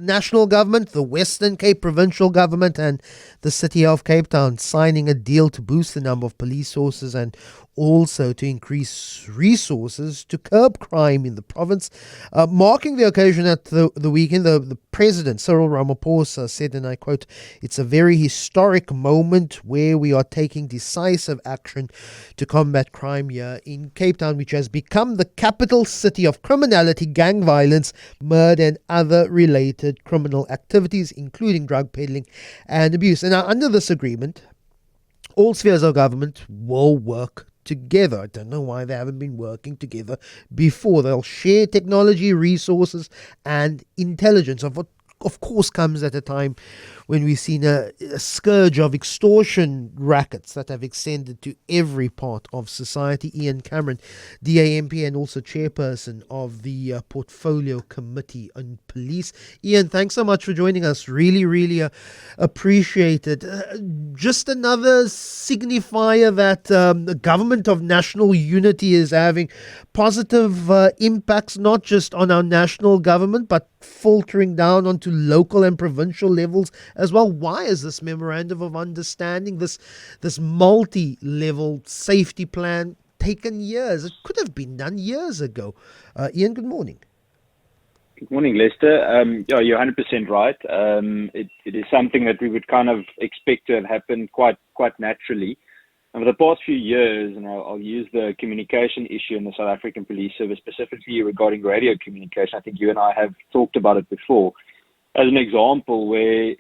national government, the Western Cape provincial government, and the city of Cape Town signing a deal to boost the number of police forces and also to increase resources to curb crime in the province. Marking the occasion at the weekend, the President, Cyril Ramaphosa, said, and I quote, "It's a very historic moment where we are taking decisive action to combat crime here in Cape Town, which has become the capital city of criminality, gang violence, murder, and other related criminal activities, including drug peddling and abuse." And now, under this agreement, all spheres of government will work together. I don't know why they haven't been working together before. They'll share technology, resources, and intelligence. Of what, of course, comes at a time when we've seen a scourge of extortion rackets that have extended to every part of society. Ian Cameron, DAMP and also chairperson of the Portfolio Committee on Police. Ian, thanks so much for joining us. Really appreciate it. Just another signifier that the government of national unity is having positive impacts, not just on our national government, but filtering down onto local and provincial levels as well. Why is this memorandum of understanding, this multi-level safety plan, taken years? It could have been done years ago. Ian, good morning. Good morning, Lester. Yeah, you're 100% right. It is something that we would kind of expect to have happened quite naturally. Over the past few years, and I'll use the communication issue in the South African Police Service, specifically regarding radio communication. I think you and I have talked about it before, as an example where,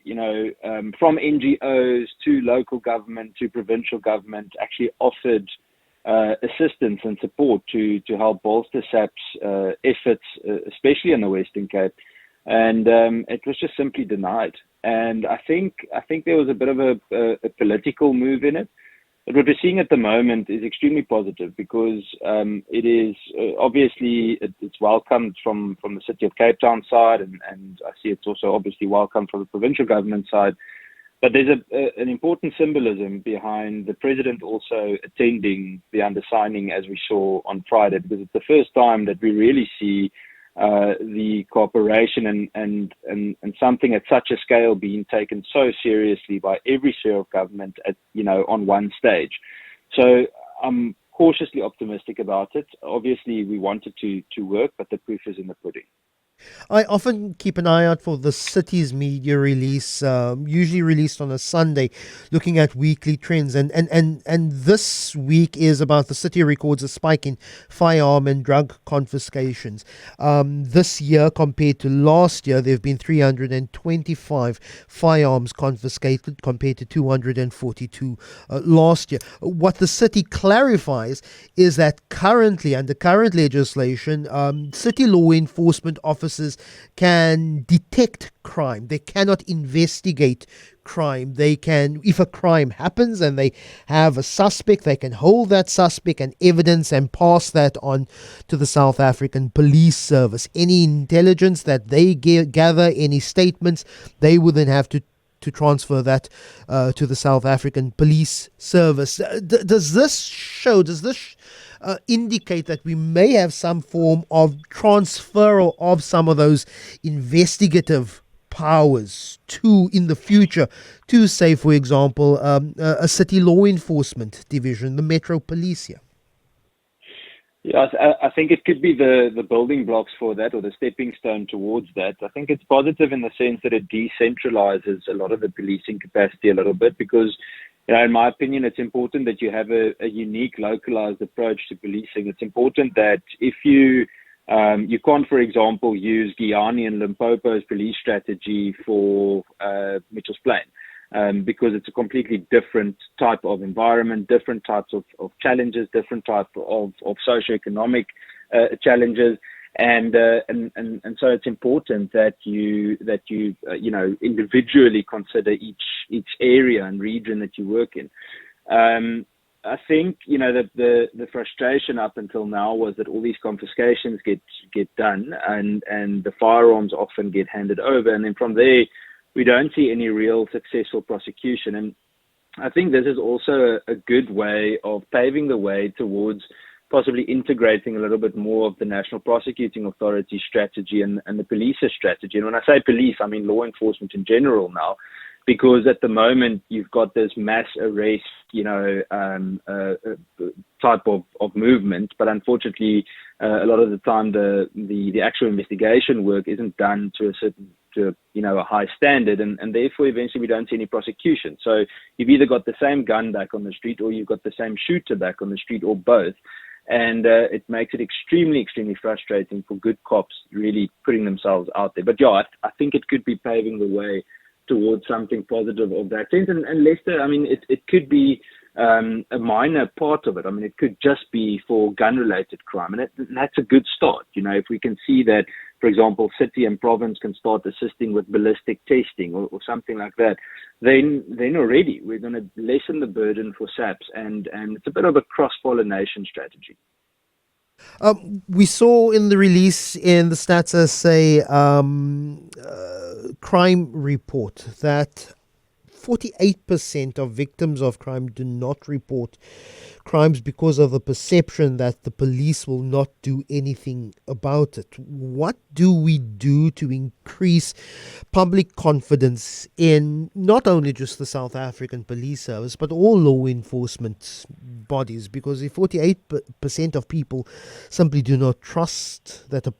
from NGOs to local government to provincial government actually offered assistance and support to help bolster SAP's efforts, especially in the Western Cape. And it was just simply denied. And I think there was a bit of a political move in it. But what we're seeing at the moment is extremely positive because it is obviously it's welcomed from the City of Cape Town side, and I see it's also obviously welcomed from the provincial government side. But there's an important symbolism behind the President also attending the undersigning, as we saw on Friday, because it's the first time that we really see the cooperation and something at such a scale being taken so seriously by every sphere of government on one stage. So I'm cautiously optimistic about it. Obviously, we want it to work, but the proof is in the pudding. I often keep an eye out for the city's media release, usually released on a Sunday, looking at weekly trends. And this week is about the city records a spike in firearm and drug confiscations. This year, compared to last year, there have been 325 firearms confiscated compared to 242 last year. What the city clarifies is that currently, under current legislation, city law enforcement officers can detect crime. They cannot investigate crime. They can, if a crime happens and they have a suspect, they can hold that suspect and evidence and pass that on to the South African Police Service. Any intelligence that they gather, any statements, they will then have to transfer that to the South African Police Service. Does this indicate that we may have some form of transferal of some of those investigative powers in the future to, say, for example, a city law enforcement division, the Metro Police here? Yeah, I think it could be the building blocks for that, or the stepping stone towards that. I think it's positive in the sense that it decentralizes a lot of the policing capacity a little bit, because in my opinion, it's important that you have a unique, localized approach to policing. It's important that if you can't, for example, use Guyana and Limpopo's police strategy for Mitchell's Plain, because it's a completely different type of environment, different types of challenges, different type of socioeconomic challenges. And so it's important that you individually consider each area and region that you work in. I think that the frustration up until now was that all these confiscations get done and the firearms often get handed over, and then from there we don't see any real successful prosecution. And I think this is also a good way of paving the way towards possibly integrating a little bit more of the National Prosecuting Authority strategy and the police's strategy. And when I say police, I mean law enforcement in general now, because at the moment you've got this mass arrest, type of movement, but unfortunately, a lot of the time the actual investigation work isn't done to a high standard, and therefore eventually we don't see any prosecution. So you've either got the same gun back on the street, or you've got the same shooter back on the street, or both. And it makes it extremely, extremely frustrating for good cops really putting themselves out there. But yeah, I think it could be paving the way towards something positive of that sense. And Lester, I mean, it could be a minor part of it. I mean, it could just be for gun-related crime, and that's a good start. If we can see that, for example, city and province can start assisting with ballistic testing or something like that, then already we're going to lessen the burden for SAPS, and it's a bit of a cross-pollination strategy. We saw in the release in the Stats SA crime report that 48% of victims of crime do not report crimes because of the perception that the police will not do anything about it. What do we do to increase public confidence in not only just the South African Police Service, but all law enforcement bodies? Because if 48% of people simply do not trust that a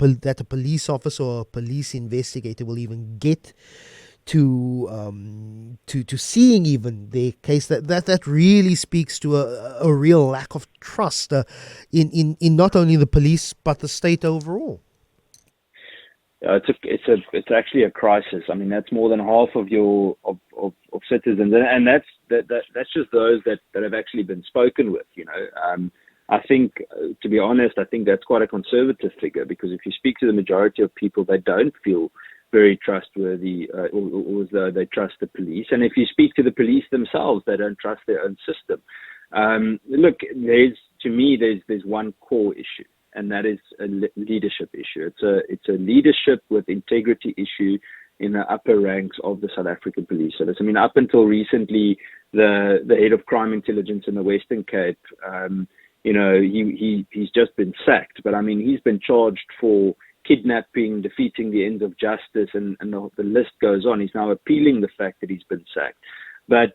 police officer or a police investigator will even get to seeing even their case, that really speaks to a real lack of trust in not only the police but the state overall. It's actually a crisis. I mean, that's more than half of your of citizens, and that's just those that have actually been spoken with. I think, to be honest, I think that's quite a conservative figure, because if you speak to the majority of people, they don't feel very trustworthy, or as though they trust the police. And if you speak to the police themselves, they don't trust their own system. Look, there's one core issue, and that is a leadership issue. It's a leadership with integrity issue in the upper ranks of the South African Police Service. I mean, up until recently, the head of crime intelligence in the Western Cape, he's just been sacked. But I mean, he's been charged for kidnapping, defeating the ends of justice, and the list goes on. He's now appealing the fact that he's been sacked. But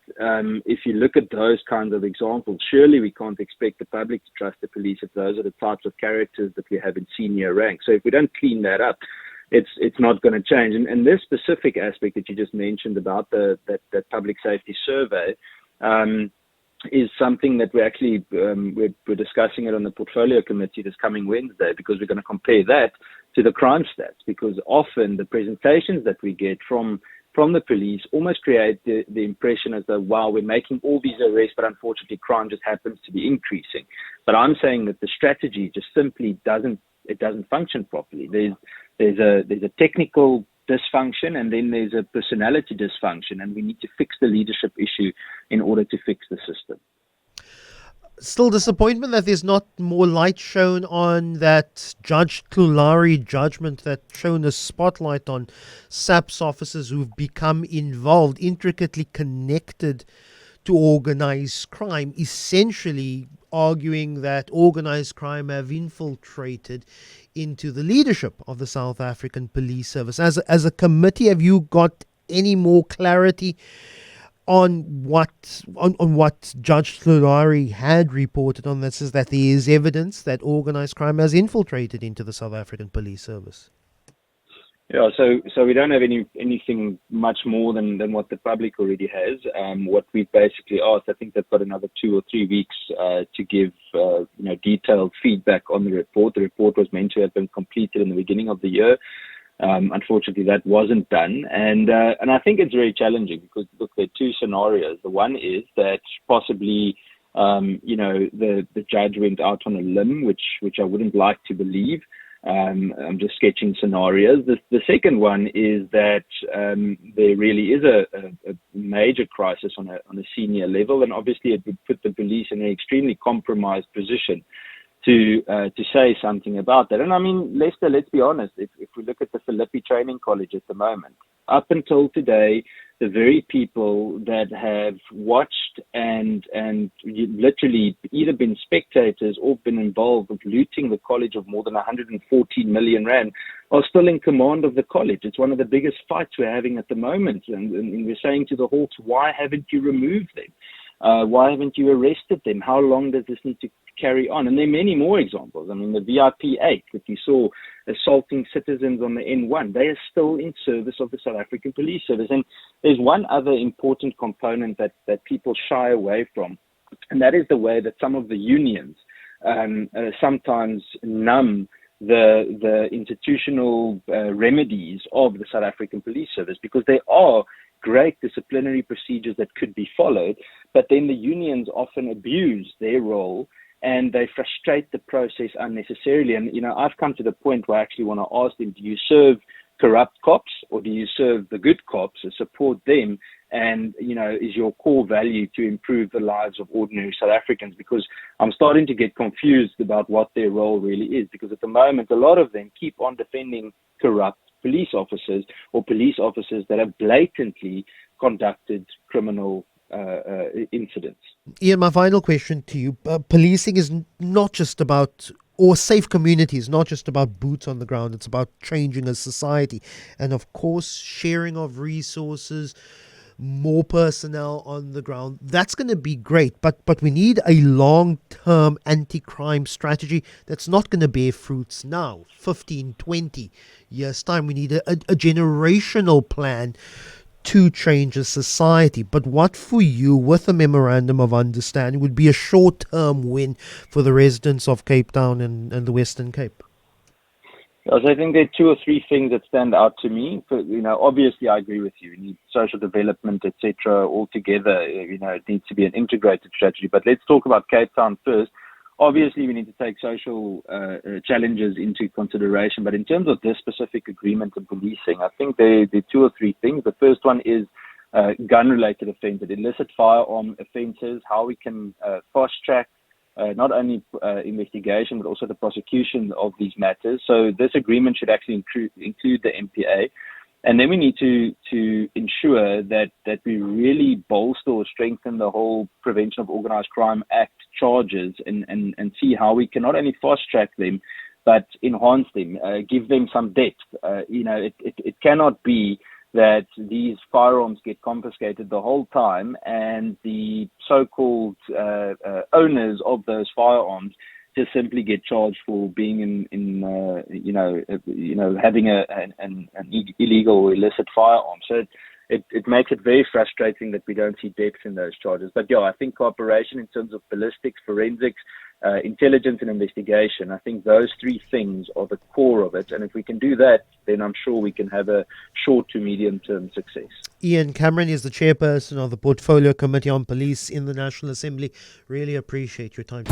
if you look at those kinds of examples, surely we can't expect the public to trust the police if those are the types of characters that we have in senior ranks. So if we don't clean that up, it's not going to change. And this specific aspect that you just mentioned about that public safety survey is something that we're discussing it on the portfolio committee this coming Wednesday, because we're going to compare that to the crime stats, because often the presentations that we get from the police almost create the impression as though, wow, we're making all these arrests, but unfortunately crime just happens to be increasing. But I'm saying that the strategy just simply doesn't function properly. There's a technical dysfunction, and then there's a personality dysfunction, and we need to fix the leadership issue in order to fix the system. Still disappointment that there's not more light shown on that Judge Tlulari judgment that shone a spotlight on SAPS officers who've become involved, intricately connected to organized crime, essentially arguing that organized crime have infiltrated into the leadership of the South African Police Service. As a committee, have you got any more clarity on what Judge Tlulari had reported on this, is that there is evidence that organized crime has infiltrated into the South African Police Service? Yeah, so we don't have anything much more than what the public already has. What we've basically asked, I think they've got another 2 or 3 weeks to give detailed feedback on the report. The report was meant to have been completed in the beginning of the year. Unfortunately, that wasn't done, and I think it's very challenging, because look, there are 2 scenarios. The one is that possibly the judge went out on a limb, which I wouldn't like to believe. I'm just sketching scenarios. The second one is that there really is a major crisis on a senior level, and obviously it would put the police in an extremely compromised position to say something about that. And I mean, Lester, let's be honest, if we look at the Philippi Training College at the moment, up until today, the very people that have watched and literally either been spectators or been involved with looting the college of more than 114 million rand are still in command of the college. It's one of the biggest fights we're having at the moment. And we're saying to the Hawks, why haven't you removed them? Why haven't you arrested them? How long does this need to carry on? And there are many more examples. I mean, the VIP 8 that you saw assaulting citizens on the N1, they are still in service of the South African Police Service. And there's one other important component that people shy away from, and that is the way that some of the unions sometimes numb the institutional remedies of the South African Police Service, because there are great disciplinary procedures that could be followed, but then the unions often abuse their role and they frustrate the process unnecessarily. And, I've come to the point where I actually want to ask them, do you serve corrupt cops or do you serve the good cops and support them? And, is your core value to improve the lives of ordinary South Africans? Because I'm starting to get confused about what their role really is, because at the moment, a lot of them keep on defending corrupt police officers or police officers that have blatantly conducted criminal incidents. Ian, my final question to you. Policing is not just about, or safe communities, not just about boots on the ground. It's about changing a society. And of course, sharing of resources, more personnel on the ground. That's going to be great. But we need a long-term anti-crime strategy that's not going to bear fruits now, 15, 20 years' time. We need a generational plan to change a society. But what for you, with a memorandum of understanding, would be a short-term win for the residents of Cape Town and the Western Cape? Yes, I think there are two or three things that stand out to me. Obviously, I agree with you. We need social development, etc. all together. It needs to be an integrated strategy. But let's talk about Cape Town first. Obviously, we need to take social challenges into consideration. But in terms of this specific agreement and policing, I think there are two or three things. The first one is gun-related offences, illicit firearm offences, how we can fast-track not only investigation, but also the prosecution of these matters. So this agreement should actually include the MPA. And then we need to ensure that we really bolster or strengthen the whole Prevention of Organised Crime Act charges and see how we can not only fast-track them, but enhance them, give them some depth. It cannot be that these firearms get confiscated the whole time and the so-called owners of those firearms just simply get charged for being having an illegal or illicit firearm. So it makes it very frustrating that we don't see depth in those charges. But I think cooperation in terms of ballistics, forensics, intelligence and investigation, I think those three things are the core of it. And if we can do that, then I'm sure we can have a short to medium term success. Ian Cameron is the chairperson of the Portfolio Committee on Police in the National Assembly. Really appreciate your time.